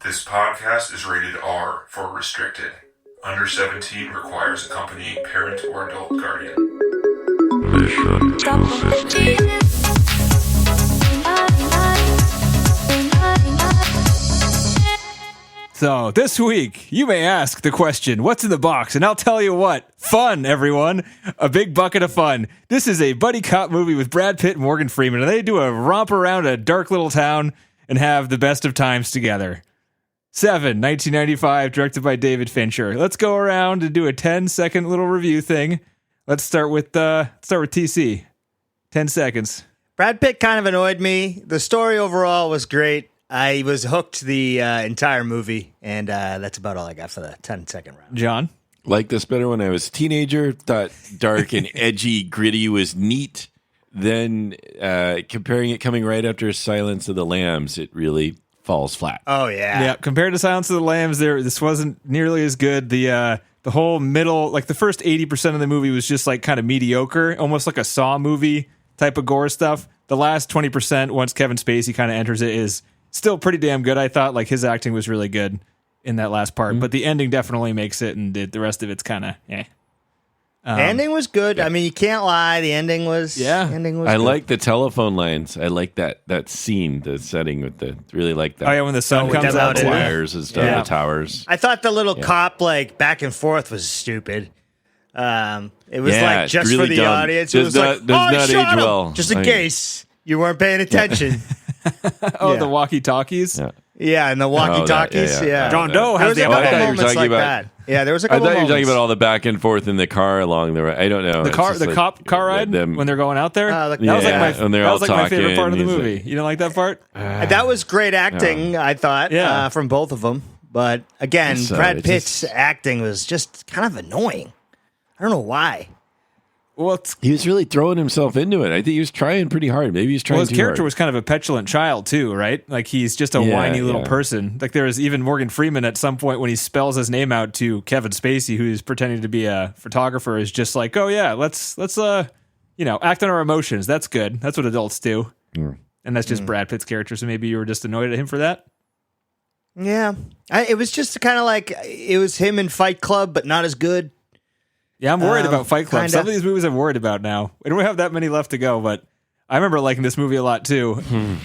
This podcast is rated R for restricted. Under 17 requires accompanying parent or adult guardian. Mission to So this week, you may ask the question, what's in the box? And I'll tell you what, fun, everyone. A big bucket of fun. This is a buddy cop movie with Brad Pitt and Morgan Freeman, and they do a romp around a dark little town and have the best of times together. 7, 1995, directed by David Fincher. Let's go around and do a 10-second little review thing. Let's start with TC. 10 seconds. Brad Pitt kind of annoyed me. The story overall was great. I was hooked the entire movie, and that's about all I got for the 10-second round. John? Liked this better when I was a teenager. Thought dark and edgy, gritty was neat. Then comparing it coming right after Silence of the Lambs, it really falls flat. Oh, yeah. Yeah, compared to Silence of the Lambs, this wasn't nearly as good. The whole middle, like the first 80% of the movie was just like kind of mediocre, almost like a Saw movie type of gore stuff. The last 20%, once Kevin Spacey kind of enters it, is still pretty damn good. I thought like his acting was really good in that last part, but the ending definitely makes it, and the rest of it's kind of The ending was good. I mean, you can't lie. The ending was I like the telephone lines. I like that scene, the setting with really like that. Oh yeah, when the sun comes out, the wires and stuff, Yeah. the towers. I thought the little cop like back and forth was stupid. It was like just really for the dumb. audience. It was Does not shot age him, well. just in case you weren't paying attention. the walkie-talkies. Yeah, and the walkie-talkies. Yeah. John Doe There has was the a I thought couple you were moments talking like about- that. Yeah, there was a I couple thought you were moments. talking about all the back and forth in the car along the I don't know. The It's car, just the like cop car ride them- when they're going out there. that That was like my when they're that all was like my favorite talking, part of the he's movie. like- You didn't like that part? That was great acting, I thought, Yeah. from both of them. But again, It's, Brad it Pitt's just- acting was just kind of annoying. I don't know why. Well, He was really throwing himself into it. I think he was trying pretty hard. Maybe he's trying his too character hard. was kind of a petulant child too, right? Like he's just a Yeah, whiny little yeah. person. Like there was even Morgan Freeman at some point when he spells his name out to Kevin Spacey, who's pretending to be a photographer, is just like, "Oh yeah, let's act on our emotions. That's good. That's what adults do." Mm. And that's just Brad Pitt's character. So maybe you were just annoyed at him for that. Yeah. It was just kind of like it was him in Fight Club, but not as good. Yeah, I'm worried about Fight Club. kinda. Some of these movies I'm worried about now. We don't have that many left to go, but I remember liking this movie a lot too.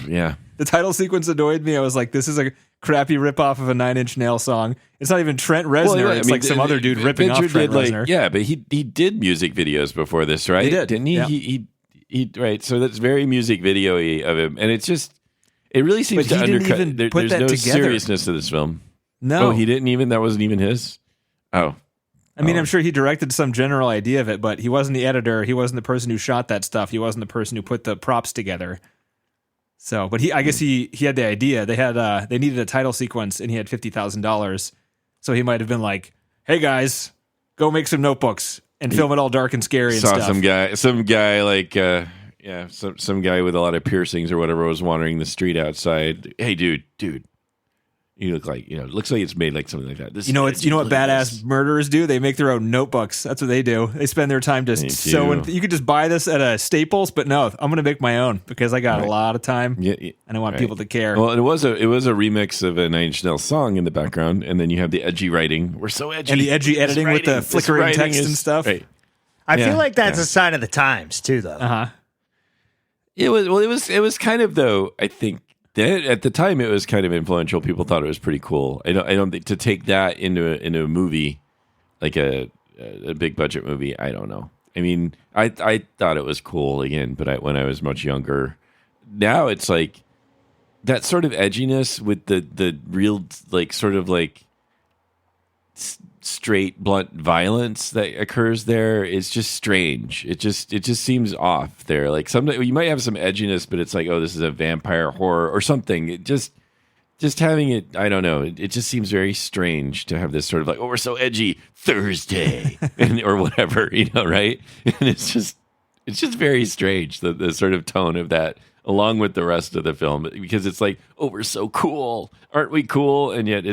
Yeah. The title sequence annoyed me. I was like, this is a crappy ripoff of a Nine Inch Nails song. It's not even Trent Reznor. It's like some other dude ripping Fincher off Trent did, Reznor. Yeah, but he did music videos before this, right? He did, Didn't he? yeah. He right. So that's very music video-y of him. And it's just, it really seems But to he didn't undercut. even put There's that no together. seriousness to this film. No. Oh, he didn't even? That wasn't even his? Oh. I mean, I'm sure he directed some general idea of it, but he wasn't the editor. He wasn't the person who shot that stuff. He wasn't the person who put the props together. So, but I guess he had the idea. They needed a title sequence, and he had $50,000. So he might have been like, "Hey guys, go make some notebooks and film it all dark and scary and Saw stuff." some guy like some guy with a lot of piercings or whatever was wandering the street outside. Hey, dude, you look like it looks like it's made like something like that. This You know what ridiculous. badass murderers do? They make their own notebooks. That's what they do. They spend their time just Me sewing. too. You could just buy this at a Staples, but no, I'm going to make my own because I got a lot of time Yeah, and I want right. people to care. Well, it was a remix of a Nine Inch Nails song in the background, and then you have the edgy writing. We're so edgy, And the edgy This editing with the writing- this flickering writing text and stuff. Right. I Yeah, feel like that's yeah. a sign of the times, too, though. Uh-huh. It was kind of, though, I think that at the time it was kind of influential. People thought it was pretty cool. I don't think to take that into a movie, like a big budget movie. I don't know. I mean, I thought it was cool again, but when I was much younger, now it's like that sort of edginess with the real like sort of like straight blunt violence that occurs there is just strange. It just seems off there. Like sometimes you might have some edginess, but it's like, oh, this is a vampire horror or something. It just having it, I don't know. It just seems very strange to have this sort of like, oh, we're so edgy Thursday or whatever, right? And it's just very strange the sort of tone of that along with the rest of the film, because it's like, oh, we're so cool, aren't we cool? And yet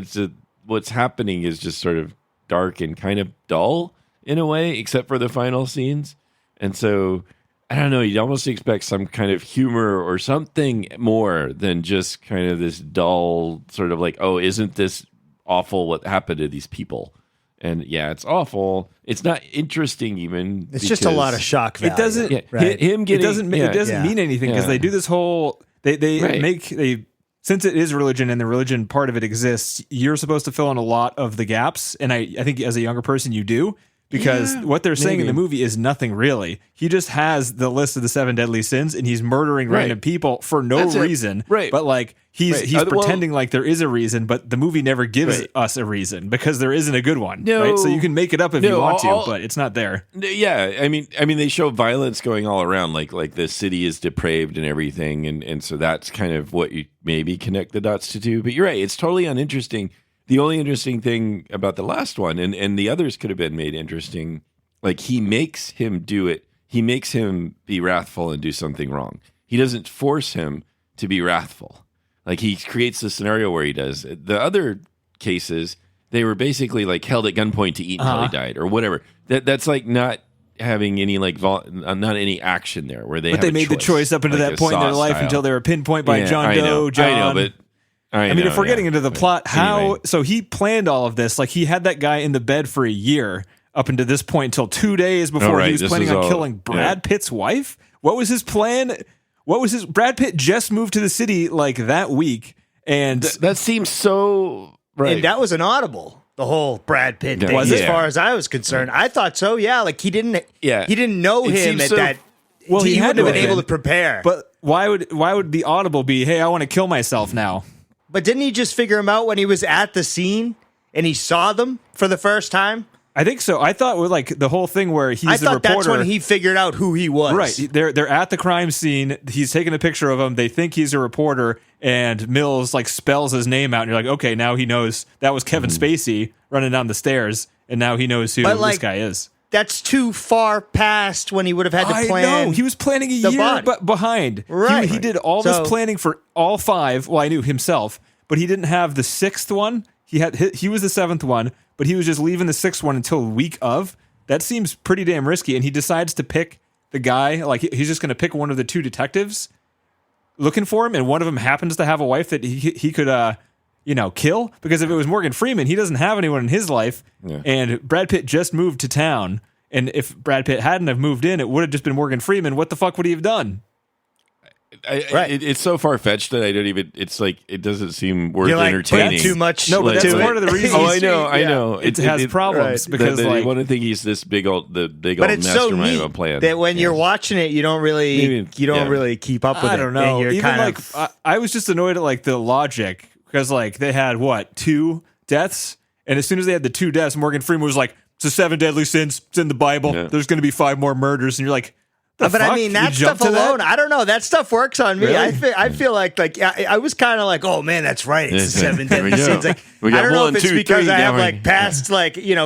what's happening is just sort of dark and kind of dull in a way, except for the final scenes. And so I don't know. You'd almost expect some kind of humor or something more than just kind of this dull sort of like, oh, isn't this awful what happened to these people? And yeah, it's awful. It's not interesting even. It's just a lot of shock value. It doesn't. Yeah, right? him getting It doesn't mean anything because Yeah. they do this whole. They Right. make since it is religion and the religion part of it exists. You're supposed to fill in a lot of the gaps, and I think as a younger person you do. Because what they're saying in the movie is nothing really. He just has the list of the 7 deadly sins, and he's murdering random people for no That's it. reason. Right. But like he's Right. pretending like there is a reason, but the movie never gives Right. us a reason because there isn't a good one. No. Right. So you can make it up if you No, want to, all- but it's not there. Yeah, I mean, they show violence going all around, like the city is depraved and everything, and so that's kind of what you maybe connect the dots to do. But you're right; it's totally uninteresting. The only interesting thing about the last one, and the others could have been made interesting. Like he makes him do it. He makes him be wrathful and do something wrong. He doesn't force him to be wrathful. Like he creates the scenario where he does. The other cases, they were basically like held at gunpoint to eat until he died or whatever. That's like not having any like not any action there where they. But have they a made the choice up into like that a point in their Saw life style. until they were pinpointed by Yeah, John I know, Doe. John. I know, but I mean, if we're getting into the plot, how anyway. so he planned all of this. Like he had that guy in the bed for a year up until this point, until 2 days before right. he was This planning was on all- killing Brad Pitt's wife. What was his plan? What was his? Brad Pitt just moved to the city like that week, and that seems so right. And that was an audible. The whole Brad Pitt Yeah. thing, Was as it? far as I was concerned, I thought so. Yeah, like he didn't know It him seems at so- that. Well, he he had wouldn't have to been have able been. to prepare. but why would the audible be? Hey, I want to kill myself now. But didn't he just figure him out when he was at the scene and he saw them for the first time? I think so. I thought with like the whole thing where he's I the thought reporter. that's when he figured out who he was. Right. They're at the crime scene. He's taking a picture of him. They think he's a reporter, and Mills like spells his name out, and you're like, okay, now he knows that was Kevin Spacey running down the stairs, and now he knows who But, this like, guy is. That's too far past when he would have had to I plan. know. He was planning a the year body. behind. Right. He did all So- this planning for all 5. Well, I knew himself, but he didn't have the 6th one. He was the 7th one, but he was just leaving the 6th one until a week of. That seems pretty damn risky. And he decides to pick the guy. Like he's just going to pick one of the 2 detectives looking for him, and one of them happens to have a wife that he could kill. Because if it was Morgan Freeman, he doesn't have anyone in his life, and Brad Pitt just moved to town. And if Brad Pitt hadn't have moved in, it would have just been Morgan Freeman. What the fuck would he have done? Right. It's so far fetched that I don't even. It's like it doesn't seem worth You're like entertaining. putting too much. No, but into that's it. part of the reason. Oh, I know, I Yeah. know. It has problems right. because you like want to think he's this big old But old it's so mastermind neat of a plan. that when Yeah. you're watching it, you don't really keep up with it. I don't know. And you're Even kind like of I was just annoyed at like the logic because like they had 2 deaths, and as soon as they had the 2 deaths, Morgan Freeman was like, "It's the 7 deadly sins. It's in the Bible. Yeah. There's going to be 5 more murders," and you're like, "The but I fuck? mean, You that jumped stuff to that?" alone, I don't know. That stuff works on me. Really? I feel like I was kind of like, oh man, that's right. It's the 7 There we deadly go. sins. Like, We got I don't know one, if it's two, because three, I have now like we- past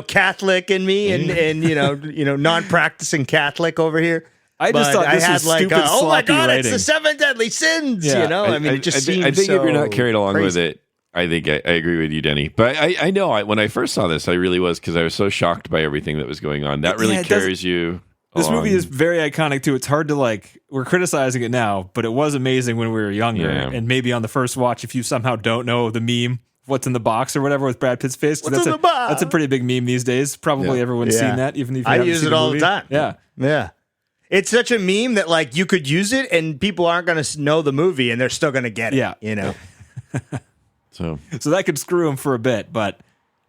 Catholic in me and non-practicing Catholic over here. I just But thought this I had was like, stupid, oh my sloppy god, it's writing. the 7 deadly sins. Yeah. I mean, it just seems. I think if you're not so carried along with crazy. it, I think I agree with you, Denny. But I know when I first saw this, I really was because I was so shocked by everything that was going on. That really Yeah, it does- carries you. This along. movie is very iconic too. It's hard to like. We're criticizing it now, but it was amazing when we were younger. Yeah. And maybe on the first watch, if you somehow don't know the meme, what's in the box or whatever with Brad Pitt's face, 'cause What's in the box? that's a pretty big meme these days. Probably Yeah. everyone's Yeah. seen that, even if you I haven't use seen it the all the movie. time. Yeah. Yeah. It's such a meme that like you could use it and people aren't going to know the movie and they're still going to get it. Yeah. So So that could screw him for a bit, but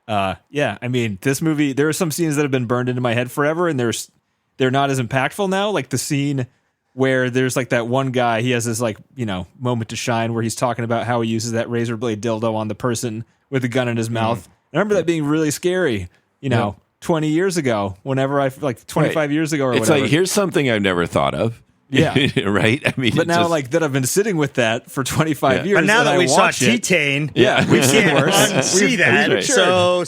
yeah, I mean, this movie, there are some scenes that have been burned into my head forever, and they're not as impactful now. Like the scene where there's like that one guy, he has this like, moment to shine where he's talking about how he uses that razor blade dildo on the person with a gun in his mouth. I remember that being really scary, 20 years ago, whenever like 25 years ago or it's whatever. like here's something I've never thought of. Yeah. Right. I mean, but it now, just- like that, I've been sitting with that for 25 Yeah. years. But now and that I we saw watch it- T-Tane, Yeah, we we've seen can't worse. unsee We've that. matured. So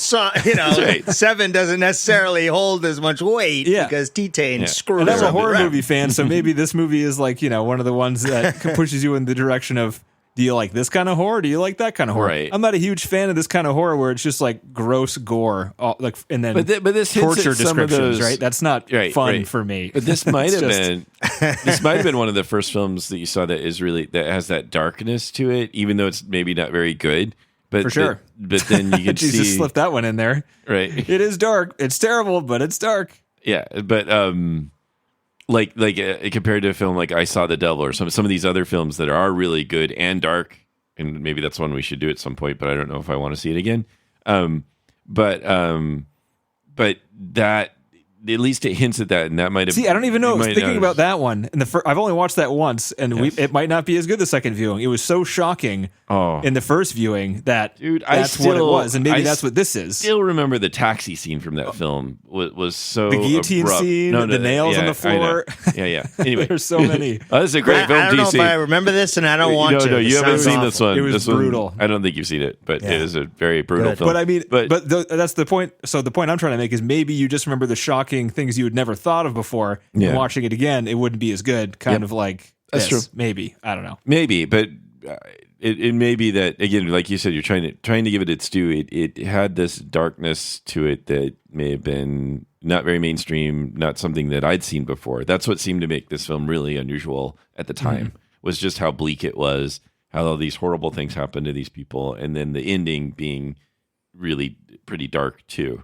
right. 7 doesn't necessarily hold as much weight Yeah. because T-Tane Yeah. screws And I'm a up horror around. movie fan, so maybe this movie is like, one of the ones that pushes you in the direction of, do you like this kind of horror? Do you like that kind of horror? Right. I'm not a huge fan of this kind of horror where it's just like gross gore, and then But this hints torture at some of descriptions, those- right? That's not fun for me. But this might It's have just- been one of the first films that you saw that has that darkness to it, even though it's maybe not very good. But For sure. But then you can Jesus see slipped that one in there. right. It is dark. It's terrible, but it's dark. Yeah, but compared to a film like I Saw the Devil or some of these other films that are really good and dark, and maybe that's one we should do at some point, but I don't know if I want to see it again. But that at least it hints at that, and that might have. See, I don't even know. I was might thinking not about that one, and I've only watched that once, and it might not be as good the second viewing. It was so shocking in the first viewing that that's what it was, and maybe that's what this is. Still remember the taxi scene from that film was so The guillotine abrupt. scene, the nails on the floor. Yeah. Anyway, There's so many. Oh, this is a great film. I don't know DC. if I remember this, and I don't want to. No, It you haven't sounds seen awful. this one. It was This one, brutal. I don't think you've seen it, but Yeah. it is a very brutal Good. film. But I mean, that's the point. So the point I'm trying to make is maybe you just remember the shocking things you had never thought of before, Yeah. and watching it again, it wouldn't be as good. Kind of like That's this. true. Maybe, I don't know. Maybe, but it may be that again, like you said, you're trying to give it its due. It had this darkness to it that may have been not very mainstream, not something that I'd seen before. That's what seemed to make this film really unusual at the time. Was just how bleak it was, how all these horrible things happened to these people, and then the ending being really pretty dark too.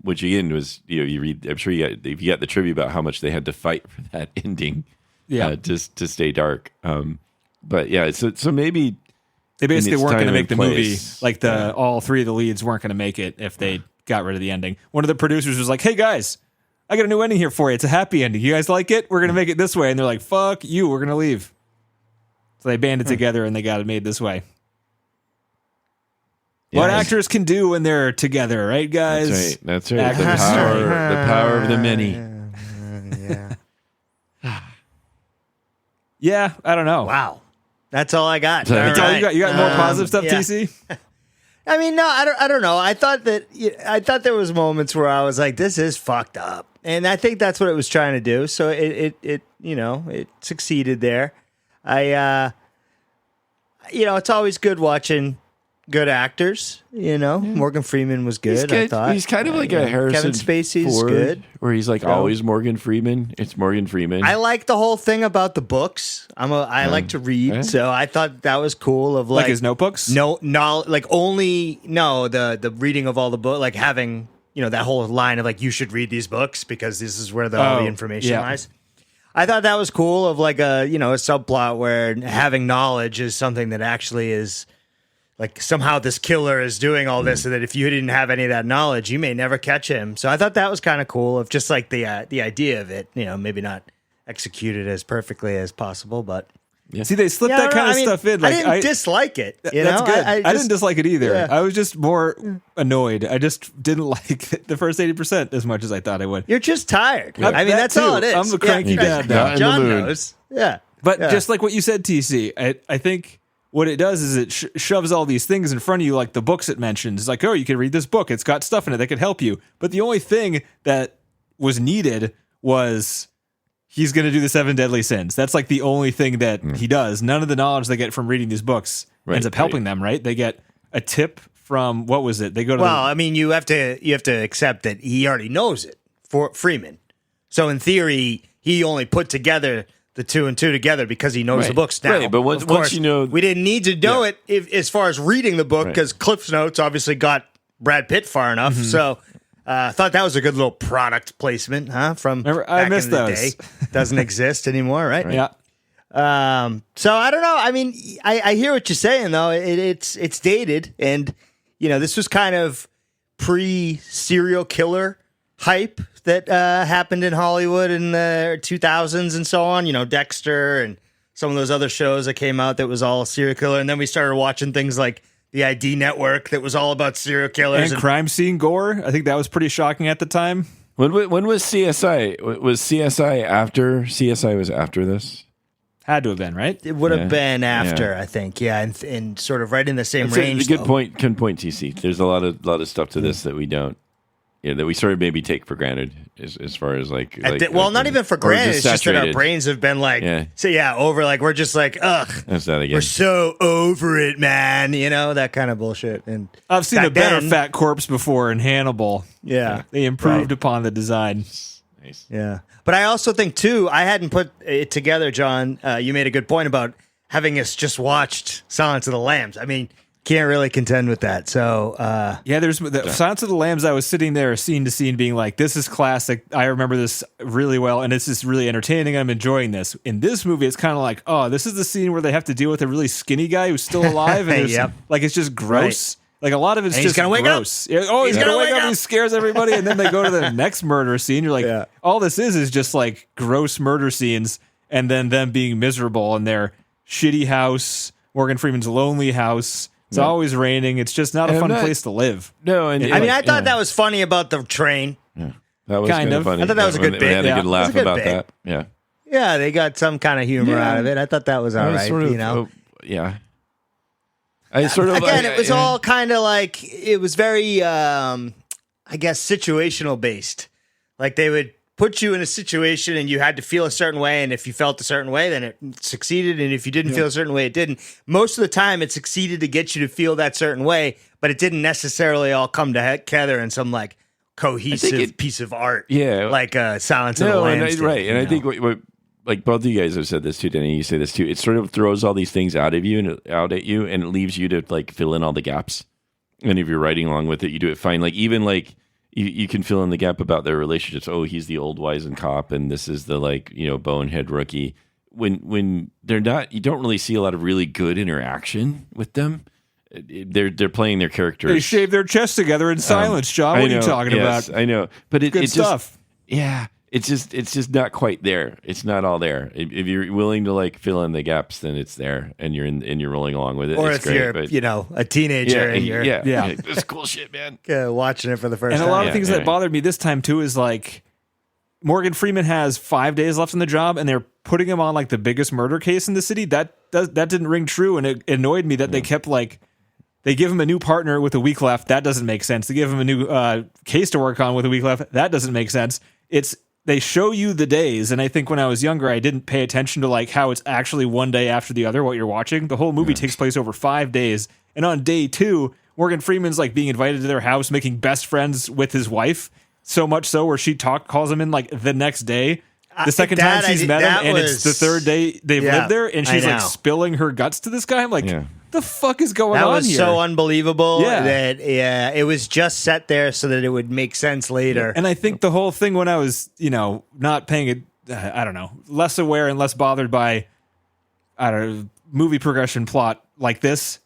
Which again was, you read. I'm sure you got the trivia about how much they had to fight for that ending, just to stay dark. But yeah, so maybe They basically its weren't going to time make the and movie. place. Like all three of the leads weren't going to make it if they got rid of the ending. One of the producers was like, "Hey guys, I got a new ending here for you. It's a happy ending. You guys like it? We're going to make it this way." And they're like, "Fuck you. We're going to leave." So they banded together and they got it made this way. What Yeah. actors can do when they're together, right, guys? That's right. Actors. The power of the many. Yeah. Yeah, I don't know. Wow. That's all I got. So- All That's all right. you got more positive stuff, yeah. TC? I mean, no, I don't know. I thought there was moments where I was like, this is fucked up. And I think that's what it was trying to do. So it succeeded there. It's always good watching good actors, Morgan Freeman was good, He's I good. thought. He's kind of like a Harrison Kevin Spacey's Ford, good. where he's like always Morgan Freeman. It's Morgan Freeman. I like the whole thing about the books. I like to read, okay. so I thought that was cool. Of Like his notebooks? the reading of all the book, like having that whole line of like you should read these books because this is where all the information yeah. lies. I thought that was cool. Of like a subplot where having knowledge is something that actually is. Like somehow this killer is doing all this, so that if you didn't have any of that knowledge, you may never catch him. So I thought that was kind of cool. Of just like the idea of it, maybe not executed as perfectly as possible, but See, they slipped that kind of stuff in. Like, I didn't dislike it. That's That's good. I didn't dislike it either. Yeah. I was just more annoyed. I just didn't like the first 80% as much as I thought I would. You're just tired. I mean, That that's all it too. is. I'm the cranky dad now. Not in the John mood. knows. Yeah, But Yeah. just like what you said, TC, I think what it does is it shoves all these things in front of you, like the books it mentions. It's like, oh, you can read this book. It's got stuff in it that could help you. But the only thing that was needed was he's going to do the 7 deadly sins. That's like the only thing that he does. None of the knowledge they get from reading these books ends up helping them, right? They get a tip from, what was it? They go to Well, I mean, you have to accept that he already knows it for Freeman. So in theory, he only put together the 2 and 2 together because he knows the books now. Right, but once Of course, you know- we didn't need to know it as far as reading the book because Cliff's Notes obviously got Brad Pitt far enough. So I thought that was a good little product placement, From Remember, I back missed in the those. day. Doesn't exist anymore, right? Yeah. So I don't know. I mean, I hear what you're saying though. It's dated, and this was kind of pre-serial killer hype that happened in Hollywood in the 2000s and so on. Dexter and some of those other shows that came out that was all serial killer, and then we started watching things like the ID Network that was all about serial killers. And crime scene gore. I think that was pretty shocking at the time. When was CSI? Was CSI after? CSI was after this? Had to have been, right? It would have Yeah. been after, Yeah. I think, and sort of right in the same That's range. a good though. point. Good point, TC. There's a lot of stuff to this that we don't. that we sort of maybe take for granted as far as like, not even for or granted. It's just that our saturated. brains have been like, over. Like we're just like, ugh, That's that again. we're so over it, man. That kind of bullshit. And I've seen back a better then- fat corpse before in Hannibal. Yeah, They improved upon the design. Nice. yeah. But I also think too, I hadn't put it together, John. You made a good point about having us just watched Silence of the Lambs. I mean, can't really contend with that. So Yeah, there's the Silence of the Lambs. I was sitting there scene to scene being like, this is classic. I remember this really well, and this is really entertaining. I'm enjoying this. In this movie, it's kind of like, oh, this is the scene where they have to deal with a really skinny guy who's still alive. And Yep. like, it's just gross. Like, a lot of it's And he's just gonna wake up. gross. Yeah, oh, he's going to wake up. He scares everybody. And then they go to the next murder scene. You're like, Yeah. all this is just like gross murder scenes. And then them being miserable in their shitty house, Morgan Freeman's lonely house. It's always raining. It's just not a And fun I'm not- place to live. No, and I mean, I thought that was funny about the train. that was Kind kind of. of funny. I thought that was a good They bit, had a yeah. good laugh It was a good about bit. that. Yeah. Yeah, they got some kind of humor Yeah. out of it. I thought that was all It was right. sort of, yeah. I sort of Again, like- it was all kind of like it was very, I guess, situational based. Like they would put you in a situation and you had to feel a certain way, and if you felt a certain way, then it succeeded, and if you didn't feel a certain way, it didn't. Most of the time, it succeeded to get you to feel that certain way, but it didn't necessarily all come together in some like cohesive piece of art. Yeah. like Silence of the No, and Lambs. right, and I you think know? what like both of you guys have said this too, Danny. You say this too. It sort of throws all these things out of you and out at you, and it leaves you to like fill in all the gaps. And if you're writing along with it, you do it fine. Like even like you can fill in the gap about their relationships. Oh, he's the old wizened cop, and this is the like bonehead rookie. When they're not, you don't really see a lot of really good interaction with them. They're playing their characters. They shave their chests together in silence, John. What are you talking yes, about? I know, but it Good just stuff. yeah, it's just not quite there. It's not all there. If you're willing to like fill in the gaps, then it's there, and you're rolling along with it. Or it's if great, you're but, a teenager and you're Yeah. like, this is cool shit, man. watching it for the first And a time. lot of Yeah, things yeah. that bothered me this time too is like Morgan Freeman has 5 days left on the job, and they're putting him on like the biggest murder case in the city. That didn't ring true, and it annoyed me that they kept like. They give him a new partner with a week left. That doesn't make sense. They give him a new case to work on with a week left. That doesn't make sense. They show you the days, and I think when I was younger, I didn't pay attention to like how it's actually one day after the other what you're watching. The whole movie takes place over 5 days, and on day 2, Morgan Freeman's like being invited to their house, making best friends with his wife. So much so where she calls him in like the next day. The second time she's met him, and it's the third day they've lived there, and she's like spilling her guts to this guy. I'm like, the fuck is going That on was here? so unbelievable Yeah. that it was just set there so that it would make sense later. And I think the whole thing when I was, not paying it, I don't know, less aware and less bothered by, I don't know, movie progression plot like this,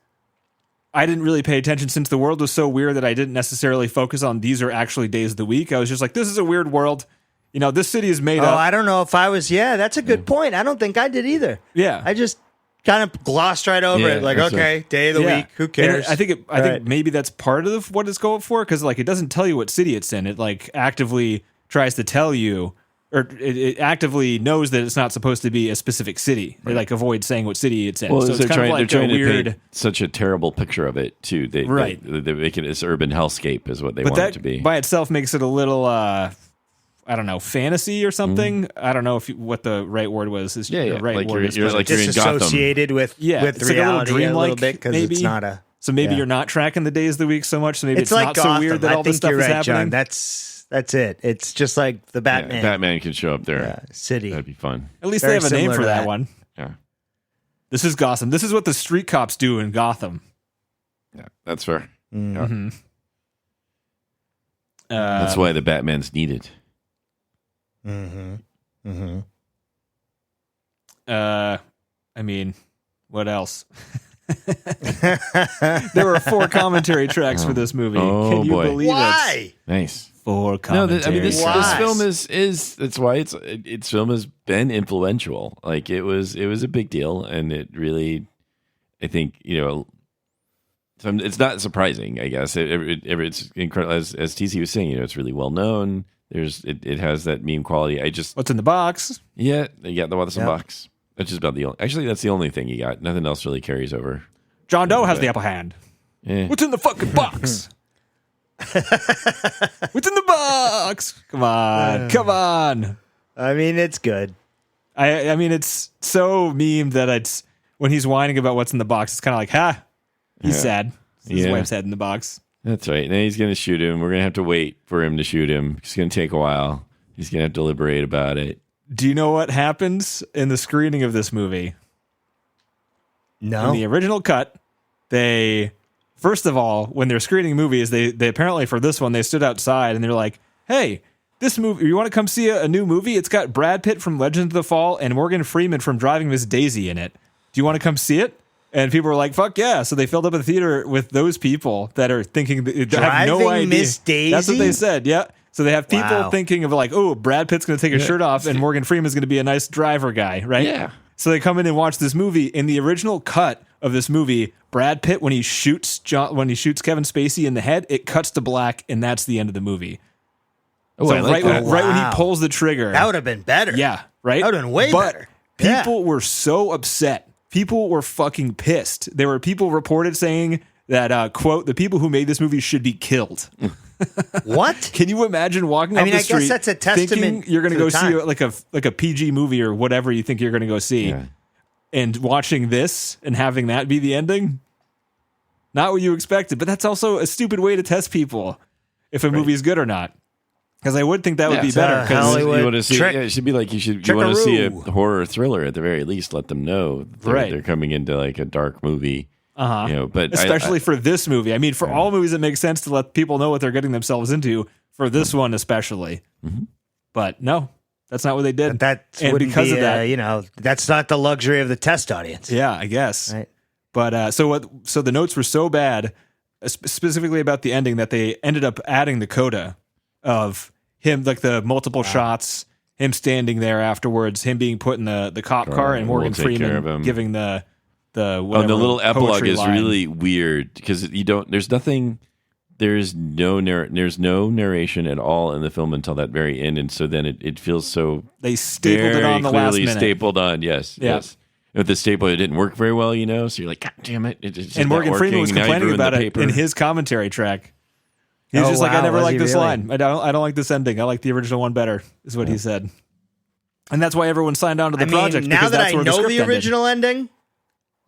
I didn't really pay attention since the world was so weird that I didn't necessarily focus on these are actually days of the week. I was just like, this is a weird world. This city is made up. I don't know if I was. Yeah, that's a good point. I don't think I did either. Yeah. I just kind of glossed right over Yeah, it. Like, that's okay, day of the week. Who cares? And I think maybe that's part of what it's going for, because like it doesn't tell you what city it's in. It like actively tries to tell you, or it actively knows that it's not supposed to be a specific city. They like avoid saying what city it's in. Well, so it's kind of like they're trying a weird. to paint such a terrible picture of it too. They make it this urban hellscape is what they But want that it to be. by itself makes it a little. I don't know, fantasy or something. I don't know what the right word was. Is Yeah, yeah. the right Like word you're- is, you're but like you're in Gotham. Disassociated with it's like reality a little little dreamlike bit because maybe. it's not a. So maybe yeah. you're not tracking the days of the week so much. So maybe it's like not Gotham. so weird that I all this think stuff you're is right, happening. John. That's it. It's just like the Batman Yeah, Batman can show up there. city. That'd be fun. At least Very they have a name similar for to that that. one. Yeah, This is Gotham. This is what the street cops do in Gotham. yeah, that's fair. Mm. That's why the Batman's needed. Mm-hmm. Mm-hmm. I mean, what else? There were 4 commentary tracks for this movie. Oh, Can you boy. believe Why? Nice. it? 4 No, commentary this Why? film is that's why its film has been influential. Like it was a big deal, and it really, I think it's not surprising. I guess it's incredible. As TC was saying, it's really well known. It has that meme quality. What's in the box? You got the What's in Yeah. box. That's just about that's the only thing you got. Nothing else really carries over. John Doe has the upper hand. Yeah. What's in the fucking box? What's in the box? Come on. I mean, it's good. I mean, it's so memed that it's when he's whining about what's in the box. It's kind of like, he's sad. His wife's head in the box. That's right. Now he's going to shoot him. We're going to have to wait for him to shoot him. It's going to take a while. He's going to have to deliberate about it. Do you know what happens in the screening of this movie? No. In the original cut, they, first of all, when they're screening movies, they apparently for this one, they stood outside and they're like, hey, this movie, you want to come see a new movie? It's got Brad Pitt from Legend of the Fall and Morgan Freeman from Driving Miss Daisy in it. Do you want to come see it? And people were like, fuck yeah. So they filled up a theater with those people that are thinking, that have no idea. Miss Daisy? That's what they said, yeah. So they have people thinking of like, oh, Brad Pitt's going to take his shirt off and Morgan Freeman's going to be a nice driver guy, right? Yeah. So they come in and watch this movie. In the original cut of this movie, Brad Pitt, when he shoots Kevin Spacey in the head, it cuts to black, and that's the end of the movie. Oh, So I like that. right when he pulls the trigger. That would have been better. Yeah, right? That would have been way but better. People were so upset. People were fucking pissed. There were people reported saying that, quote, the people who made this movie should be killed. What? Can you imagine walking up the I street guess that's a testament thinking you're going to to go the see time. like a PG movie or whatever you think you're going to go see, and watching this and having that be the ending? Not what you expected, but that's also a stupid way to test people if a movie is good or not. Because I would think that would be better. Because Hollywood you want to see, trick- it should be like you want to see a trickaroo. horror thriller at the very least. Let them know they're coming into like a dark movie. But especially for this movie. I mean, for all movies, it makes sense to let people know what they're getting themselves into. For this one, especially. Mm-hmm. But no, that's not what they did. That and wouldn't because be, of that, that's not the luxury of the test audience. yeah, I guess. Right. But so the notes were so bad, specifically about the ending, that they ended up adding the coda of him, like the multiple shots, him standing there afterwards, him being put in the cop car, and Morgan we'll take care of Freeman him. giving the the whatever little epilogue poetry is line. really weird because there's no narration at all in the film until that very end, and so then it feels so They stapled it very on the last clearly minute. stapled on. Yes, Yeah. yes. With the staple, it didn't work very well, So you're like, God damn it! It's just And not Morgan Freeman was working. Now you complaining ruined about the it paper. in his commentary track. He's Oh, just like, I wow, never was liked he this really? line. I don't like this ending. I like the original one better, is what he said. And that's why everyone signed on to the project. Now because that that's I where know script the ended. original ending,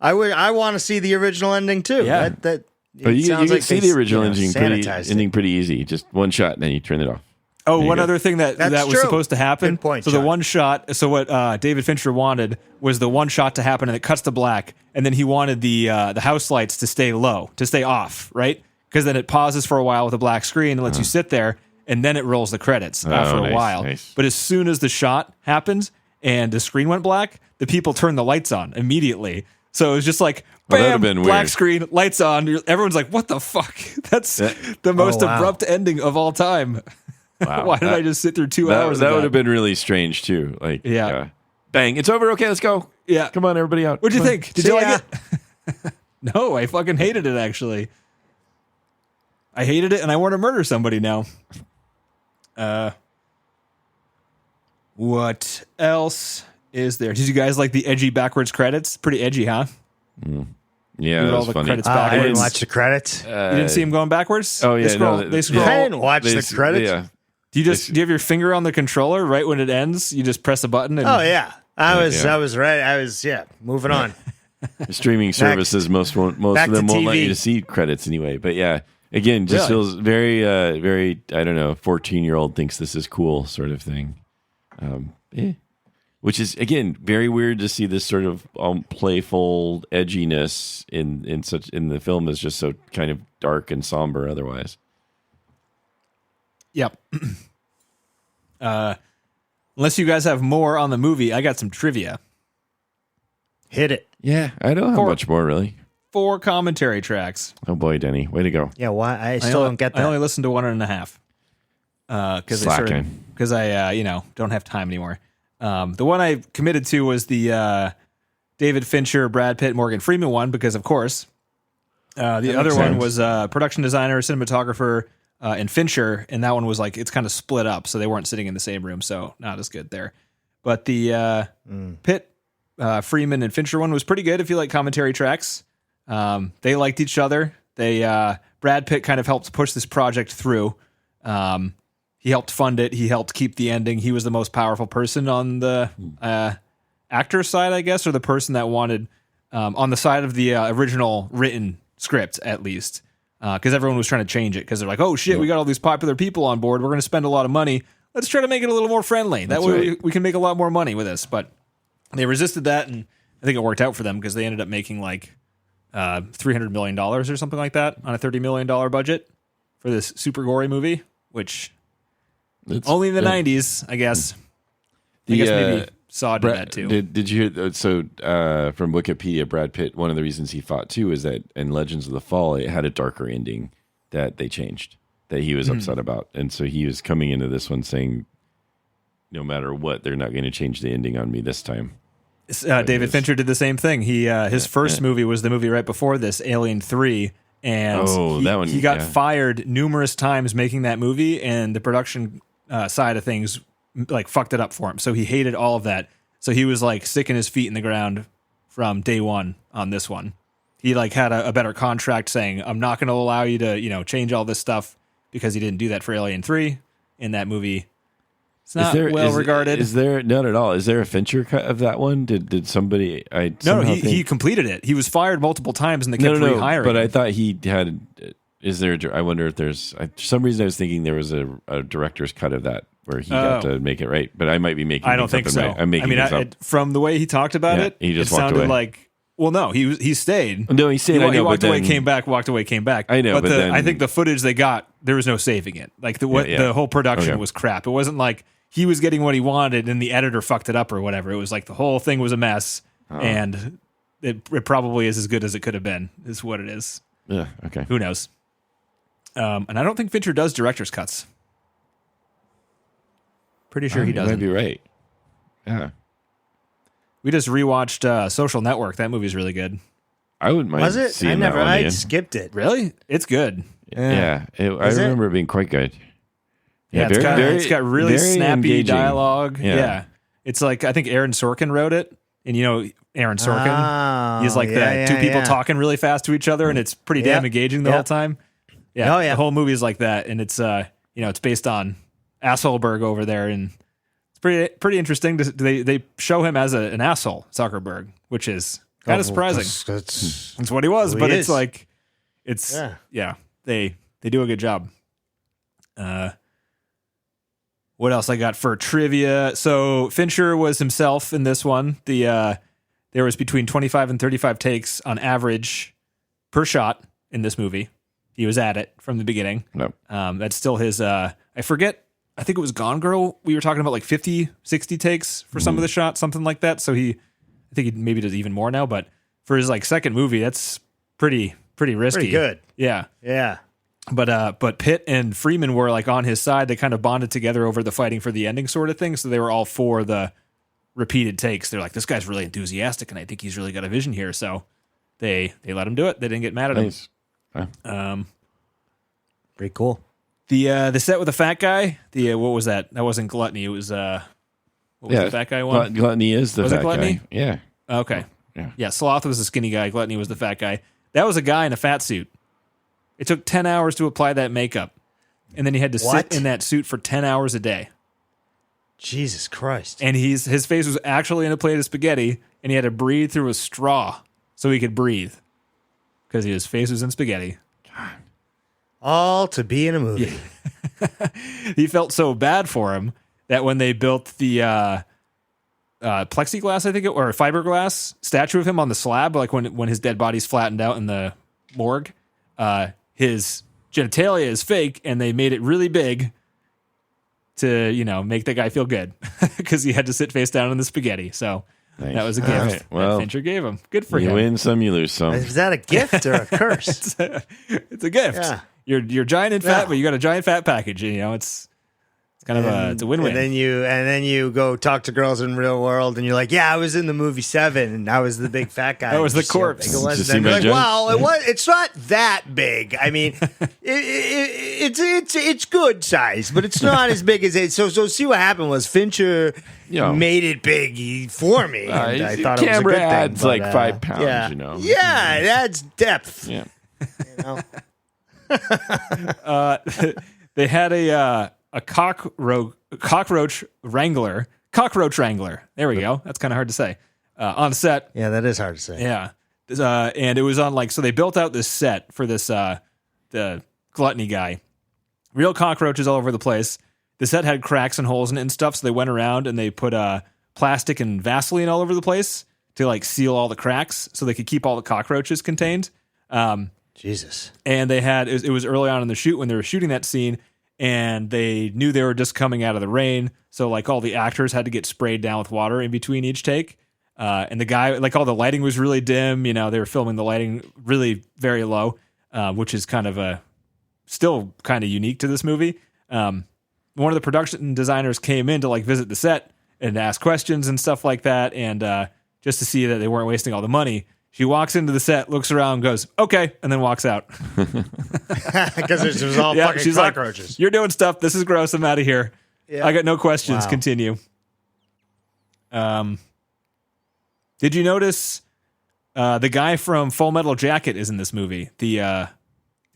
I want to see the original ending too. Yeah. That But you sounds can like see they, the original sanitized it. ending pretty easy. Just one shot, and then you turn it off. Oh, There you one go. other thing that That's was true. supposed to happen. Good point, So the Chuck. one shot. So what David Fincher wanted was the one shot to happen, and it cuts to black. And then he wanted the house lights to stay low, to stay off, right? Because then it pauses for a while with a black screen and lets you sit there, and then it rolls the credits after a nice, while. nice. But as soon as the shot happens and the screen went black, the people turned the lights on immediately. So it was just like, Well, that'd bam, have been black weird. screen, lights on. Everyone's like, what the fuck? That's the most Oh, wow. abrupt ending of all time. Wow. Why did I just sit through 2 hours That of would have been really strange too. Like, Yeah. bang, it's over. Okay, let's go. Yeah. Come on, everybody out. What'd you Come on. think? Did See you like ya. it? No, I fucking hated it, actually. I hated it, and I want to murder somebody now. What else is there? Did you guys like the edgy backwards credits? Pretty edgy, huh? Yeah, With that all was the funny. credits I didn't backwards. watch the credits. You didn't see him going backwards? Oh yeah, they scroll. no, They scroll. I didn't watch the credits. Yeah, Do you have your finger on the controller right when it ends? You just press a button. And, Oh yeah, I was ready. I was moving on. the streaming services most Back of them to won't let TV. you to see credits anyway. But yeah, again, just Really? feels very I don't know, 14-year-old thinks this is cool sort of thing. Which is again very weird to see this sort of playful edginess in the film is just so kind of dark and somber otherwise. Yep. Unless you guys have more on the movie, I got some trivia. Hit it. Yeah, I don't have Four. much more really. 4 commentary tracks. Oh boy, Denny, way to go. Yeah, why? I still don't get that. I only listened to 1.5 because Slacking. I don't have time anymore. The one I committed to was the David Fincher, Brad Pitt, Morgan Freeman one because of course. The other one was production designer, cinematographer, and Fincher, and that one was like it's kind of split up, so they weren't sitting in the same room, so not as good there. But the Pitt, Freeman, and Fincher one was pretty good if you like commentary tracks. They liked each other. They Brad Pitt kind of helped push this project through. He helped fund it. He helped keep the ending. He was the most powerful person on the actor's side, I guess, or the person that wanted on the side of the original written script, at least, because everyone was trying to change it because they're like, oh shit, we got all these popular people on board. We're going to spend a lot of money. Let's try to make it a little more friendly. That way we can make a lot more money with this. But they resisted that, and I think it worked out for them because they ended up making like $300 million or something like that on a $30 million budget for this super gory movie, which only in the 90s, I guess. I guess maybe Saw did that too. Did you hear? So from Wikipedia, Brad Pitt, one of the reasons he fought too is that in Legends of the Fall, it had a darker ending that they changed, that he was upset about. And so he was coming into this one saying, no matter what, they're not going to change the ending on me this time. David Fincher did the same thing. His first movie was the movie right before this, Alien 3. And he got fired numerous times making that movie, and the production side of things like fucked it up for him. So he hated all of that. So he was like sticking his feet in the ground from day one on this one. He like had a better contract saying, I'm not going to allow you to, change all this stuff, because he didn't do that for Alien 3 in that movie. It's not well regarded. Is there not at all? Is there a Fincher cut of that one? Did somebody? He completed it. He was fired multiple times, and they kept rehiring. But I thought he had. Is there? I wonder if there's. For some reason, I was thinking there was a director's cut of that where he got to make it right. But I might be making. I don't think so. I'm making this up. From the way he talked about it, he just it walked sounded away. like. Well, no, he stayed. No, he stayed. He walked away, came back. Walked away, came back. I know, but then, I think the footage they got, there was no saving it. Like the whole production was crap. It wasn't like he was getting what he wanted and the editor fucked it up or whatever. It was like the whole thing was a mess, and it probably is as good as it could have been. Is what it is. Yeah. Okay. Who knows? And I don't think Fincher does director's cuts. Pretty sure he doesn't. You might be right. Yeah. We just rewatched Social Network. That movie's really good. I wouldn't mind. Was it? Seeing that one I again. skipped it. Really? It's good. Yeah. I remember it being quite good. Yeah, it's got really very snappy engaging dialogue. Yeah. It's like, I think Aaron Sorkin wrote it. And Aaron Sorkin, Oh, he's like two people talking really fast to each other, and it's pretty damn engaging the whole time. Yeah. Oh, yeah. The whole movie is like that. And it's, it's based on Assholeberg over there. And it's pretty interesting. They show him as an asshole, Zuckerberg, which is kind of surprising. That's what he was, but it's like, they do a good job. What else I got for trivia? So Fincher was himself in this one. There was between 25 and 35 takes on average per shot in this movie. He was at it from the beginning. No. That's still his, I forget, I think it was Gone Girl. We were talking about like 50, 60 takes for some of the shots, something like that. So I think he maybe does even more now, but for his like second movie, that's pretty risky. Pretty good. Yeah. Yeah. But Pitt and Freeman were like on his side. They kind of bonded together over the fighting for the ending sort of thing. So they were all for the repeated takes. They're like, this guy's really enthusiastic, and I think he's really got a vision here. So they let him do it. They didn't get mad at him. Nice. Pretty cool. The set with the fat guy. What was that? That wasn't Gluttony. It was what was the fat guy one? Gluttony is the fat Gluttony? guy. Yeah. Okay. Yeah. Sloth was the skinny guy. Gluttony was the fat guy. That was a guy in a fat suit. It took 10 hours to apply that makeup, and then he had to sit in that suit for 10 hours a day. Jesus Christ. And his face was actually in a plate of spaghetti, and he had to breathe through a straw so he could breathe because his face was in spaghetti. God. All to be in a movie. Yeah. He felt so bad for him that when they built the plexiglass, I think, or fiberglass statue of him on the slab, like when his dead body's flattened out in the morgue, his genitalia is fake, and they made it really big to, make that guy feel good because he had to sit face down in the spaghetti. So nice. That was a gift that Fincher gave him. Good for him. You win some, you lose some. Is that a gift or a curse? It's a gift. Yeah. You're giant and fat, but you got a giant fat package. It's kind of it's a win-win. And then you go talk to girls in real world, and you're like, yeah, I was in the movie Seven, and I was the big fat guy. That was the corpse. It wasn't. And you're like, well, it's not that big. I mean, it's good size, but it's not as big as it. So see what happened was Fincher made it big for me, and I thought it was a good thing. Camera adds like 5 pounds. Yeah, You know. Yeah, it adds depth. Yeah. You know. They had a cockroach wrangler. Cockroach wrangler. There we go. That's kind of hard to say. On set. Yeah, that is hard to say. Yeah. And it was on so they built out this set for this, the gluttony guy. Real cockroaches all over the place. The set had cracks and holes in it and stuff. So they went around and they put plastic and Vaseline all over the place to seal all the cracks so they could keep all the cockroaches contained. Jesus. And they had, it was early on in the shoot when they were shooting that scene, and they knew they were just coming out of the rain. So all the actors had to get sprayed down with water in between each take. And the guy, all the lighting was really dim. They were filming the lighting really very low, which is kind of still kind of unique to this movie. One of the production designers came in to visit the set and ask questions and stuff like that. And just to see that they weren't wasting all the money. She walks into the set, looks around, goes, okay, and then walks out. Because it was all fucking she's cockroaches. You're doing stuff. This is gross. I'm out of here. Yeah. I got no questions. Wow. Continue. Did you notice the guy from Full Metal Jacket is in this movie? The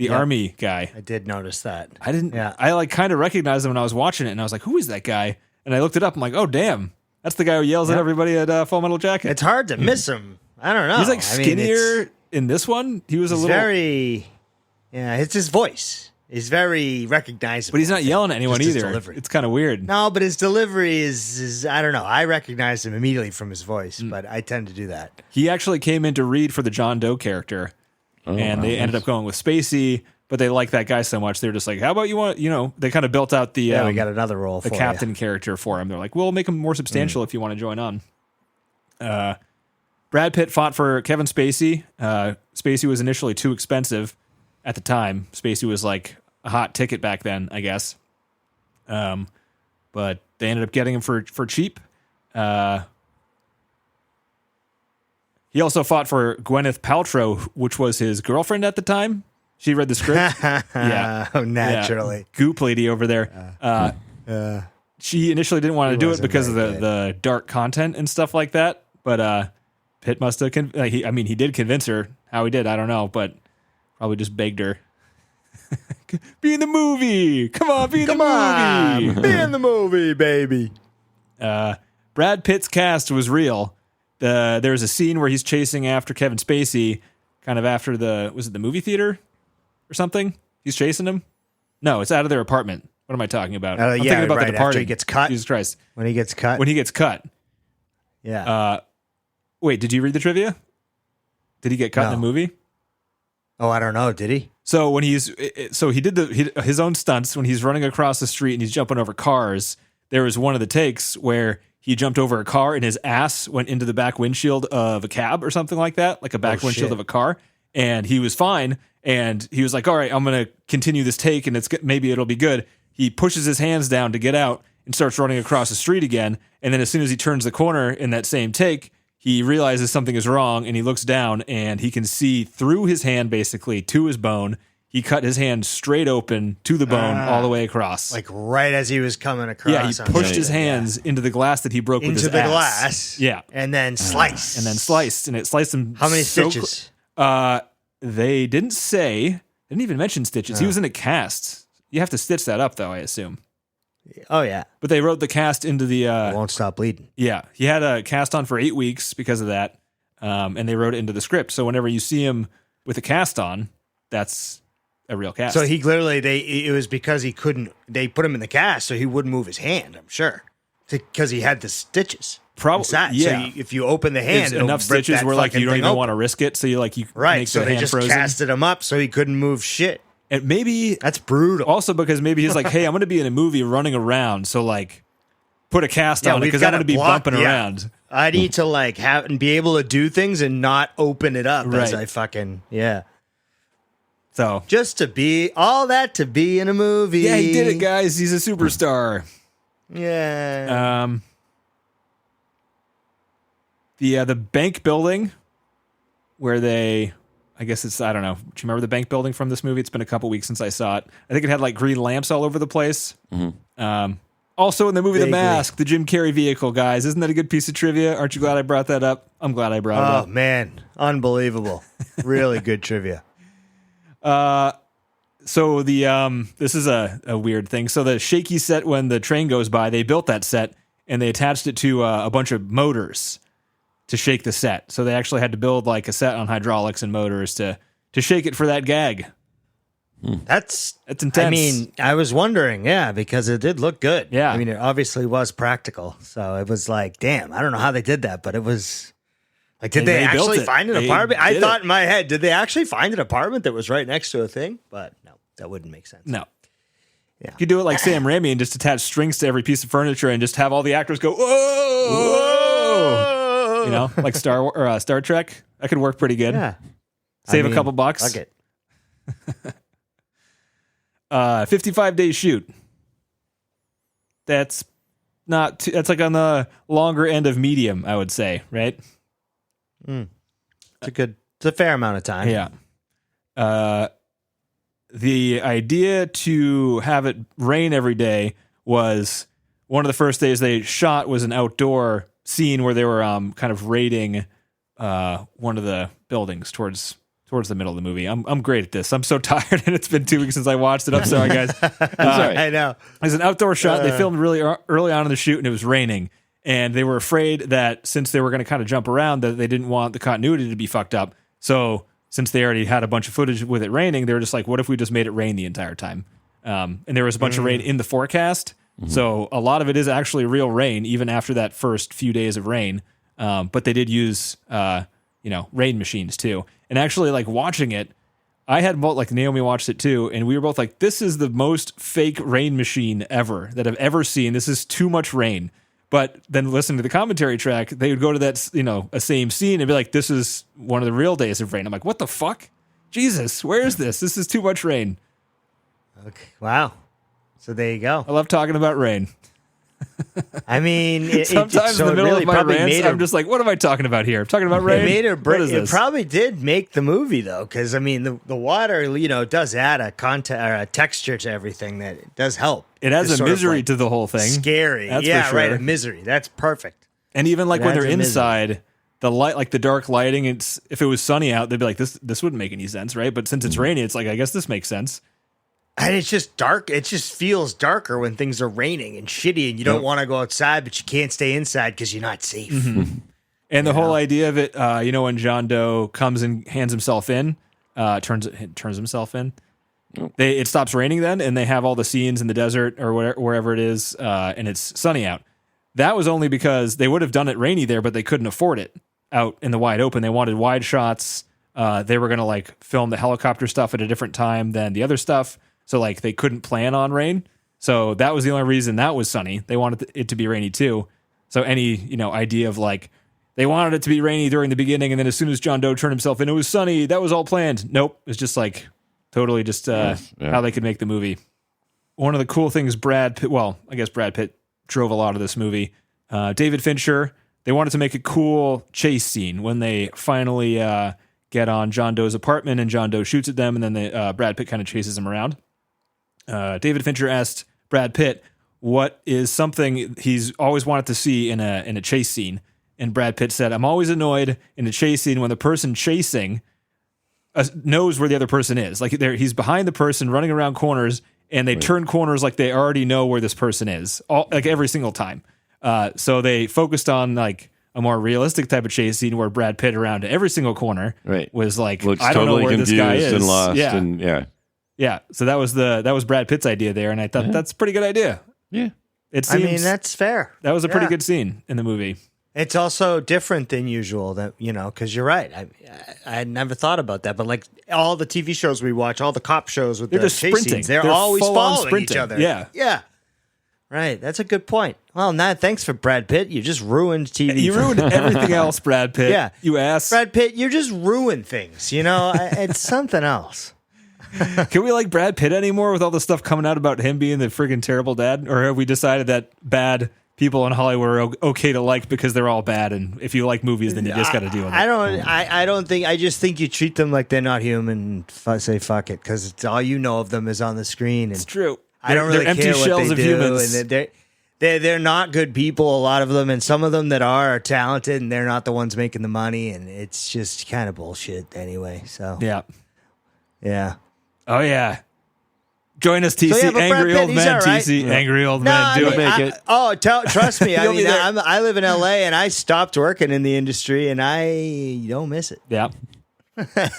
army guy. I did notice that. I didn't. Yeah. I kind of recognized him when I was watching it, and I was like, who is that guy? And I looked it up. I'm like, oh, damn. That's the guy who yells at everybody at Full Metal Jacket. It's hard to miss him. I don't know. He's skinnier in this one. He was a little. Very. Yeah, it's his voice. He's very recognizable. But he's not yelling at anyone Just his either. delivery. It's kind of weird. No, but his delivery is I don't know. I recognize him immediately from his voice, but I tend to do that. He actually came in to read for the John Doe character, and they ended up going with Spacey. But they liked that guy so much, they were just like, "How about you want?" They kind of built out the we got another role the for captain character for him. They're like, "We'll make him more substantial if you want to join on." Brad Pitt fought for Kevin Spacey. Spacey was initially too expensive at the time. Spacey was like a hot ticket back then, I guess. But they ended up getting him for cheap. He also fought for Gwyneth Paltrow, which was his girlfriend at the time. She read the script. Yeah. Oh, naturally. Yeah. Goop lady over there. She initially didn't want to do it because of the dark content and stuff like that. But Pitt must have, he did convince her. How he did, I don't know, but probably just begged her. Be in the movie. Come on, be in the movie. Be in the movie, baby. Brad Pitt's cast was real. There's a scene where he's chasing after Kevin Spacey, kind of after was it the movie theater or something? He's chasing him? No, it's out of their apartment. What am I talking about? I'm thinking about The Departed. After he gets cut. Jesus Christ. When he gets cut. When he gets cut. Yeah. Wait, did you read the trivia? Did he get cut in the movie? Oh, I don't know. Did he? So when he did his own stunts when he's running across the street and he's jumping over cars. There was one of the takes where he jumped over a car and his ass went into the back windshield of a cab or something like that, like a back windshield of a car. And he was fine. And he was like, all right, I'm going to continue this take and maybe it'll be good. He pushes his hands down to get out and starts running across the street again. And then as soon as he turns the corner in that same take, he realizes something is wrong and he looks down and he can see through his hand basically to his bone. He cut his hand straight open to the bone all the way across. Like right as he was coming across. Yeah, he pushed his hands into the glass that he broke with his ass. Into the glass. Yeah. And then slice. And it sliced him. How many stitches? They didn't say. They didn't even mention stitches. He was in a cast. You have to stitch that up, though, I assume. Oh, yeah. But they wrote the cast into the... It won't stop bleeding. Yeah. He had a cast on for 8 weeks because of that, and they wrote it into the script. So whenever you see him with a cast on, that's a real cast. So he literally, it was because he couldn't... They put him in the cast so he wouldn't move his hand, I'm sure. Because he had the stitches. Probably, yeah. So if you open the hand, enough stitches where you don't even want to risk it. So you right. make So the they hand just frozen. casted him up so he couldn't move shit. And maybe that's brutal. Also because maybe he's like, hey, I'm going to be in a movie running around, so put a cast on it because I'm going to be bumping around. I need to have and be able to do things and not open it up as I So just to be all that to be in a movie. Yeah, he did it, guys. He's a superstar. Yeah. The bank building where I guess I don't know. Do you remember the bank building from this movie? It's been a couple weeks since I saw it. I think it had green lamps all over the place. Mm-hmm. Also in the movie The Mask, the Jim Carrey vehicle, guys. Isn't that a good piece of trivia? Aren't you glad I brought that up? I'm glad I brought it up. Oh, man. Unbelievable. Really good trivia. So this is a weird thing. So the shaky set, when the train goes by, they built that set and they attached it to a bunch of motors to shake the set. So they actually had to build like a set on hydraulics and motors to shake it for that gag. That's intense. I mean, I was wondering, because it did look good. Yeah. I mean, it obviously was practical. So it was like, damn, I don't know how they did that, but it was like, did they built actually it. find an They apartment? I did thought it. in my head, did they actually find an apartment that was right next to a thing? But no, that wouldn't make sense. No. Yeah. You could do it like Sam Raimi and just attach strings to every piece of furniture and just have all the actors go, whoa! Whoa! You know, like Star Trek. That could work pretty good. Yeah. Save a couple bucks. Fuck it. 55-day shoot. That's not too, that's like on the longer end of medium, I would say, right? It's a fair amount of time. Yeah. The idea to have it rain every day was one of the first days they shot was an outdoor scene where they were kind of raiding one of the buildings towards the middle of the movie. I'm great at this. I'm so tired, and it's been 2 weeks since I watched it. I'm sorry, guys. Sorry. I know. It was an outdoor shot. They filmed really early on in the shoot, and it was raining. And they were afraid that since they were going to kind of jump around, that they didn't want the continuity to be fucked up. So since they already had a bunch of footage with it raining, they were just like, what if we just made it rain the entire time? And there was a bunch of rain in the forecast. So a lot of it is actually real rain, even after that first few days of rain. But they did use, rain machines too. And actually, like, watching it, I had both, like, Naomi watched it too, and we were both like, this is the most fake rain machine ever that I've ever seen. This is too much rain. But then listening to the commentary track, they would go to that, a same scene and be like, this is one of the real days of rain. I'm like, what the fuck? Jesus, where is this? This is too much rain. Okay. Wow. So there you go. I love talking about rain. I mean, Sometimes in the middle of my rants, I'm just like, what am I talking about here? I'm talking about rain? It made or What break. is It this? probably did make the movie though, because I mean, the water, does add a content or a texture to everything that it does help. It adds It's a sort of, misery like, to the whole thing. Scary. That's yeah, for sure. right. A misery. That's perfect. And even like It when adds they're a misery. inside, the light, like the dark lighting, it's if it was sunny out, they'd be like, this wouldn't make any sense, right? But since it's rainy, it's like, I guess this makes sense. And it's just dark. It just feels darker when things are raining and shitty, and you don't want to go outside, but you can't stay inside because you're not safe. Mm-hmm. And the whole idea of it, when John Doe comes and hands himself in, turns himself in, it stops raining then, and they have all the scenes in the desert or wherever it is, and it's sunny out. That was only because they would have done it rainy there, but they couldn't afford it out in the wide open. They wanted wide shots. They were going to like film the helicopter stuff at a different time than the other stuff. So like they couldn't plan on rain. So that was the only reason that was sunny. They wanted it to be rainy too. So any, idea of like they wanted it to be rainy during the beginning, and then as soon as John Doe turned himself in, it was sunny. That was all planned. Nope. It's just like totally just how they could make the movie. One of the cool things Brad Pitt drove a lot of this movie. David Fincher, they wanted to make a cool chase scene when they finally get on John Doe's apartment and John Doe shoots at them, and then Brad Pitt kind of chases him around. David Fincher asked Brad Pitt what is something he's always wanted to see in a chase scene, and Brad Pitt said, "I'm always annoyed in a chase scene when the person chasing knows where the other person is. Like he's behind the person running around corners, and they turn corners like they already know where this person is, like every single time. So they focused on like a more realistic type of chase scene where Brad Pitt around every single corner was like, looks I don't know totally where this guy confused is. and lost, yeah. and Yeah, so that was Brad Pitt's idea there, and I thought that's a pretty good idea. yeah. It seems I mean, that's fair. that was a pretty Yeah. good scene in the movie. It's also different than usual that, because you're right. I had never thought about that, but like all the TV shows we watch, all the cop shows with They're the just chase sprinting. scenes, they're They're always full-on following sprinting. each other. Yeah. Yeah. Right. That's a good point. Well, thanks for Brad Pitt. You just ruined TV. You ruined everything else, Brad Pitt. Yeah. You ass. Brad Pitt, you just ruin things. It's something else. Can we like Brad Pitt anymore with all the stuff coming out about him being the friggin' terrible dad? Or have we decided that bad people in Hollywood are okay to like because they're all bad, and if you like movies, then you just got to deal with it? I don't think. I just think you treat them like they're not human. Say fuck it, because it's all you know of them is on the screen. And It's true. I don't really they're empty care shells what they of do. humans. And they're not good people. A lot of them, and some of them that are talented, and they're not the ones making the money. And it's just kind of bullshit anyway. So Yeah. yeah. Oh yeah. Join us, TC. So, yeah, but Brad Angry Pitt, old he's man, all right. TC. Yeah. Angry old No, man. I Do mean, it. Trust me. I You'll be mean, there. I live in LA and I stopped working in the industry and I don't miss it. Yeah.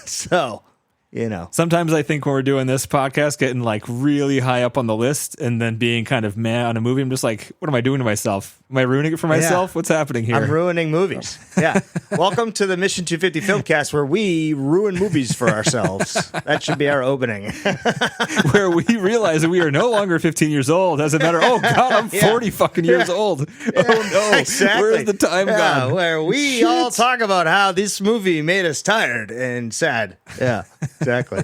So, you know. Sometimes I think when we're doing this podcast, getting like really high up on the list and then being kind of meh on a movie, I'm just like, what am I doing to myself? Am I ruining it for myself? What's happening here? I'm ruining movies. Yeah. Welcome to the Mission 250 Filmcast, where we ruin movies for ourselves. That should be our opening. Where we realize that we are no longer 15 years old. Doesn't matter. Oh God, I'm 40 fucking years old. Oh no, Exactly. where's the time gone? Where we all talk about how this movie made us tired and sad. Yeah, exactly.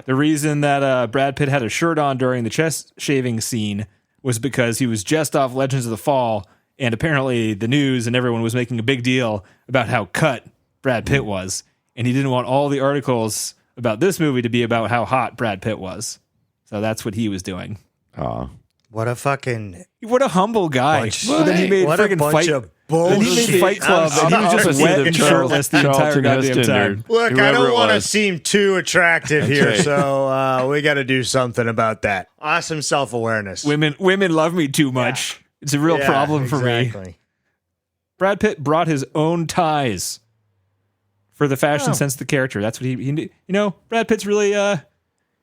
The reason that Brad Pitt had a shirt on during the chest shaving scene was because he was just off Legends of the Fall, and apparently the news and everyone was making a big deal about how cut Brad Pitt was, and he didn't want all the articles about this movie to be about how hot Brad Pitt was. So that's what he was doing. Aw. What a fucking What a humble guy. Bunch- But then he made what a friggin' bunch fight. of Then he made bullshit. Fight Club, and he was just Opposite wet of and Charles- shirtless the entire Charlton goddamn Heston or- time. Look, I whoever don't it want to was. seem too attractive here, right. so we got to do something about that. Awesome self-awareness. Women love me too much. It's a real Yeah, problem for me. exactly. Brad Pitt brought his own ties for the fashion Oh. sense of the character. That's what he you know, Brad Pitt's really he's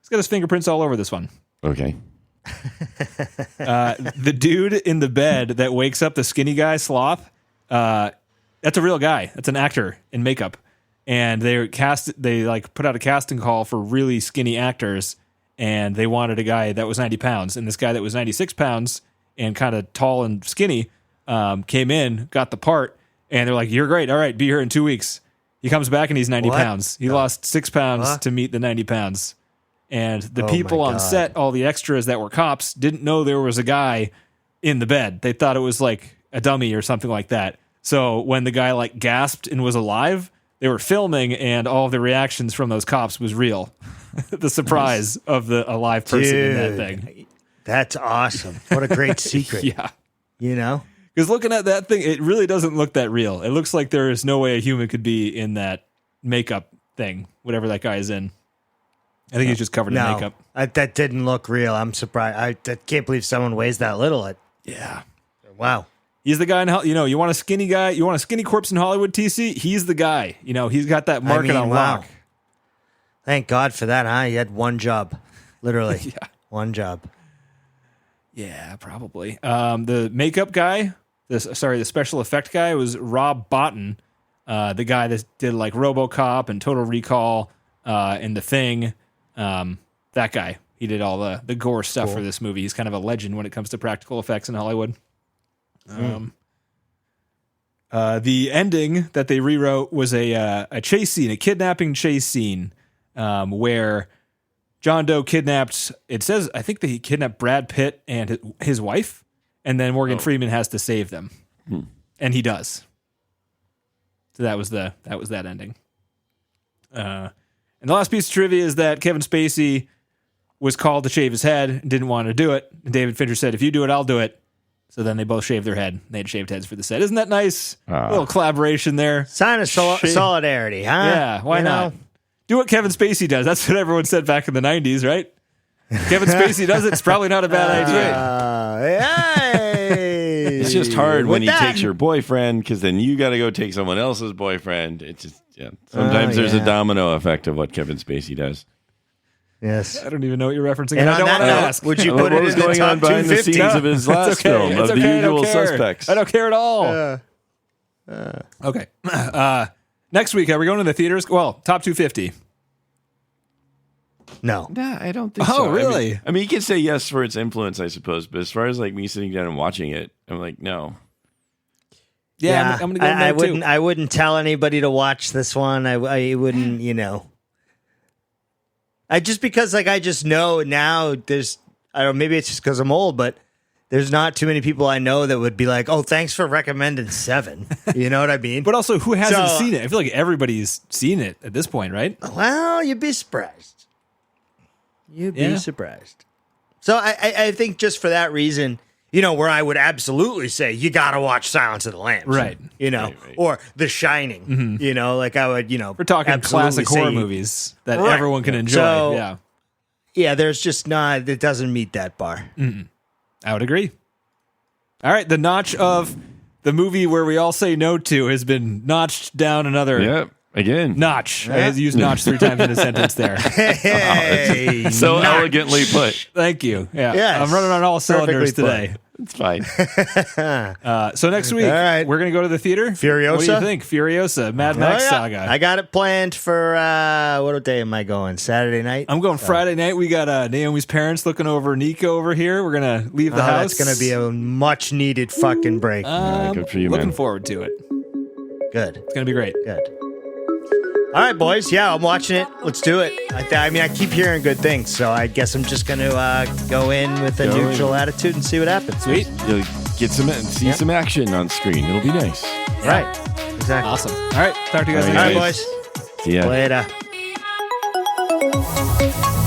got his fingerprints all over this one. Okay. The dude in the bed that wakes up the skinny guy Sloth, that's a real guy. That's an actor in makeup. And they put out a casting call for really skinny actors, and they wanted a guy that was 90 pounds. And this guy that was 96 pounds and kind of tall and skinny came in, got the part, and they're like, "You're great. All right, be here in 2 weeks." He comes back and he's 90 What pounds. He lost 6 pounds fuck? to meet the 90 pounds. And the Oh people my on God. set, all the extras that were cops, didn't know there was a guy in the bed. They thought it was like a dummy or something like that. So when the guy like gasped and was alive, they were filming, and all of the reactions from those cops was real. The surprise of the alive person in that Dude, thing. That's awesome. What a great secret. Yeah. You know? Because looking at that thing, it really doesn't look that real. It looks like there is no way a human could be in that makeup thing, whatever that guy is in. I think he's just covered in No, makeup. that didn't look real. I'm surprised. I can't believe someone weighs that little. Yeah. Wow. He's the guy in you want a skinny guy, you want a skinny corpse in Hollywood, TC? He's the guy. He's got that market on wow. lock. Thank God for that, huh? He had one job. Literally. Yeah. One job. Yeah, probably. The makeup guy, the special effect guy was Rob Bottin, the guy that did like RoboCop and Total Recall and The Thing. That guy. He did all the gore stuff for this movie. He's kind of a legend when it comes to practical effects in Hollywood. The ending that they rewrote was a chase scene, a kidnapping chase scene, where John Doe kidnapped. It says I think that he kidnapped Brad Pitt and his wife, and then Morgan Freeman has to save them, and he does. So that was that ending. And the last piece of trivia is that Kevin Spacey was called to shave his head and didn't want to do it. And David Fincher said, "If you do it, I'll do it." So then they both shaved their head. They had shaved heads for the set. Isn't that nice? A little collaboration there. Sign of solidarity, huh? Yeah, why You know? not? Do what Kevin Spacey does. That's what everyone said back in the 90s, right? Kevin Spacey does it. It's probably not a bad idea. Hey. It's just hard when With he that- takes your boyfriend, because then you got to go take someone else's boyfriend. It's just, yeah. Sometimes there's yeah. a domino effect of what Kevin Spacey does. Yes. I don't even know what you're referencing. And I on don't that want to note, ask. would you What put it was in the going top on behind the 250? scenes of his last It's okay. film, It's of okay. The I don't Usual care. Suspects? I don't care at all. Okay. Next week, are we going to the theaters? Well, top 250. No. Nah, I don't think Oh, so. really? I mean, you can say yes for its influence, I suppose, but as far as like me sitting down and watching it, I'm like, no. Yeah, I'm going to go in there too. I wouldn't tell anybody to watch this one. I wouldn't, you know. I just because like I just know now there's I don't know, maybe it's just because I'm old, but there's not too many people I know that would be like, "Oh, thanks for recommending 7." You know what I mean? But also, who hasn't So- seen it? I feel like everybody's seen it at this point, right? Well, you'd be surprised. You'd be Yeah. surprised. So I think just for that reason, you know, where I would absolutely say you got to watch Silence of the Lambs, Right. You know, Right. or The Shining. You know, like I would, you know, We're talking absolutely classic horror say- movies that Right. everyone can enjoy. So- yeah. yeah, there's just not. It doesn't meet that bar. I would agree. All right, the notch of the movie where we all say no to has been notched down another Yep. Again. notch. I used notch 3 times in a sentence there. Hey, So notch. elegantly put. Thank you. Yeah, Yes. I'm running on all cylinders Perfectly today. It's fine. So next week, All right. we're going to go to the theater. Furiosa? What do you think? Furiosa, Mad Max Oh, yeah. Saga. I got it planned for what day am I going? Saturday night. I'm going Friday night. We got Naomi's parents looking over Nico over here. We're going to leave the house. That's gonna be a much needed fucking break. Good for you, Looking man. forward to it. Good. It's going to be great. Good. All right, boys. Yeah, I'm watching it. Let's do it. I mean, I keep hearing good things, so I guess I'm just going to go in with a neutral attitude and see what happens. Sweet. You'll get see some action on screen. It'll be nice. Right. Exactly. Awesome. All right. Talk to you guys All next All week. right, boys. See ya. Later.